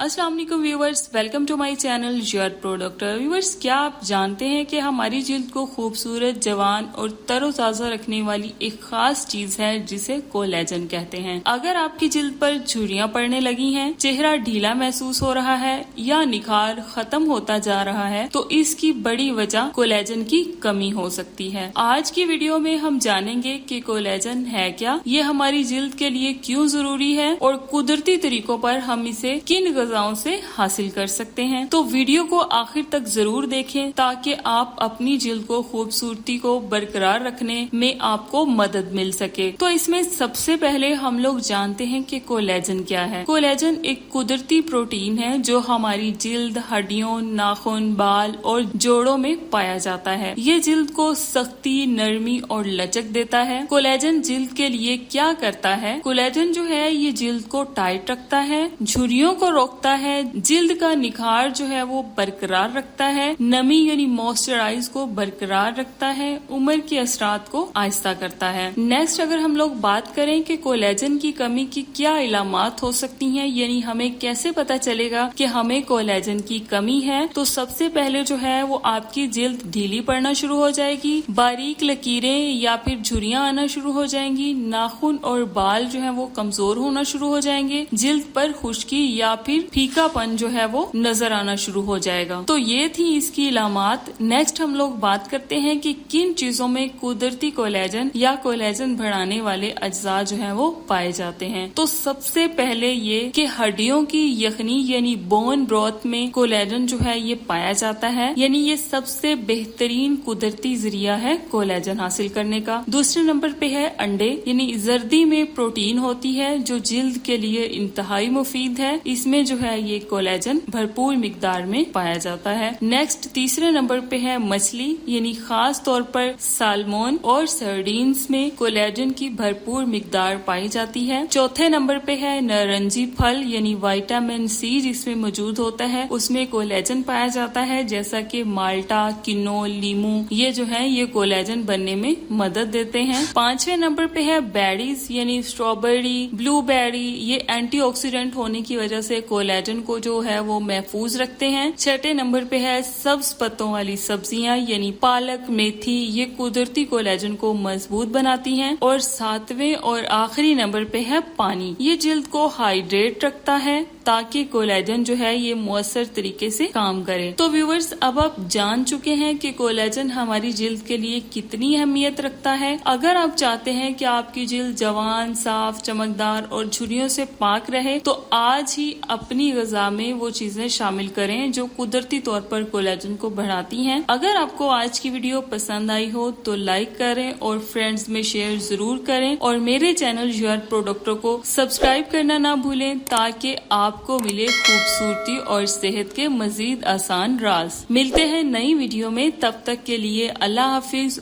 अस्सलाम वालेकुम viewers, welcome to my channel your product. Viewers, क्या आप जानते हैं कि हमारी जिल्द को खूबसूरत, जवान और तरोताजा रखने वाली एक खास चीज है जिसे कोलेजन कहते हैं। अगर आपकी जिल्द पर झुर्रियां पड़ने लगी हैं, चेहरा ढीला महसूस हो रहा है या निखार खत्म होता जा रहा है, तो इसकी बड़ी वजह कोलेजन की कमी हो सकती है। आज की वीडियो में हम जानेंगे कि कोलेजन है क्या, ये हमारी जिल्द के लिए क्यों जरूरी है और कुदरती तरीकों पर हम इसे किन ग़िज़ाओं से हासिल कर सकते हैं। तो वीडियो को आखिर तक जरूर देखें ताकि आप अपनी जिल्द को खूबसूरती को बरकरार रखने में आपको मदद मिल सके। तो इसमें सबसे पहले हम लोग जानते हैं कि कोलेजन क्या है। कोलेजन एक कुदरती प्रोटीन है जो हमारी जिल्द, हड्डियों, नाखून, बाल और जोड़ों में पाया जाता है। ये जिल्द को सख्ती, नरमी और लचक देता है। कोलेजन जिल्द के लिए क्या करता है? कोलेजन जो है ये जिल्द को टाइट रखता है, झुर्रियों को रोकता है, जिल्द का निखार जो है वो बरकरार रखता है, नमी यानी मॉइस्चराइज को बरकरार रखता है, उम्र के असरात को आहिस्ता करता है। नेक्स्ट अगर हम लोग बात करें कि कोलेजन की कमी की क्या इलामात हो सकती हैं, यानी हमें कैसे पता चलेगा कि हमें कोलेजन की कमी है, तो सबसे पहले जो है वो आपकी जिल्द ढीली पड़ना शुरू हो जाएगी, बारीक लकीरें या फिर झुर्रियां आना शुरू हो जाएंगी, नाखून और बाल जो है वो कमजोर होना शुरू हो जाएंगे, जिल्द पर खुश्की या फिर फीकापन जो है वो नजर आना शुरू हो जाएगा। तो ये थी इसकी इलामात। नेक्स्ट हम लोग बात करते हैं कि किन चीजों में कुदरती कोलेजन या कोलेजन बढ़ाने वाले अज्जा जो है वो पाए जाते हैं। तो सबसे पहले ये कि हड्डियों की यखनी यानी बोन ब्रोथ में कोलेजन जो है ये पाया जाता है, यानी ये सबसे बेहतरीन कुदरती जरिया है कोलेजन हासिल करने का। दूसरे नंबर पे है अंडे, यानी जर्दी में प्रोटीन होती है जो जिल्द के लिए इंतहाई मुफीद है। इसमें जो है ये कोलेजन भरपूर मिकदार में पाया जाता है। नेक्स्ट तीसरे नंबर पे है मछली, यानी खास तौर पर सालमोन और सर्डीन्स में कोलेजन की भरपूर मिकदार पाई जाती है। चौथे नंबर पे है नारंगी फल, यानी विटामिन सी जिसमें मौजूद होता है, उसमें कोलेजन पाया जाता है, जैसा कि माल्टा, किनो, लीमू, ये जो है ये कोलेजन बनने में मदद देते हैं। पांचवें नंबर पे है बेरीज, यानी स्ट्रॉबेरी, ब्लूबेरी, ये एंटीऑक्सीडेंट होने की वजह से कोलेजन को जो है वो महफूज रखते हैं। छठे नंबर पे है सब्ज पत्तों वाली सब्जियां, यानी पालक, मेथी, ये कुदरती कोलेजन को मजबूत बनाती हैं। और सातवें और आखिरी नंबर पे है पानी, ये जिल्द को हाइड्रेट रखता है ताकि कोलेजन जो है ये मुअस्सर तरीके से काम करे। तो व्यूवर्स, अब आप जान चुके हैं कि कोलेजन हमारी जिल्द के लिए कितनी अहमियत रखता है। अगर आप चाहते हैं कि आपकी जिल्द जवान, साफ, चमकदार और झुर्रियों से पाक रहे, तो आज ही अपनी ग़िज़ा में वो चीजें शामिल करें जो कुदरती तौर पर कोलेजन को बढ़ाती हैं। अगर आपको आज की वीडियो पसंद आई हो तो लाइक करें और फ्रेंड्स में शेयर जरूर करें, और मेरे चैनल योर प्रोडक्ट को सब्सक्राइब करना ना भूलें ताकि आपको मिले खूबसूरती और सेहत के मजीद आसान राज। मिलते हैं नई वीडियो में, तब तक के लिए अल्लाह हाफिज।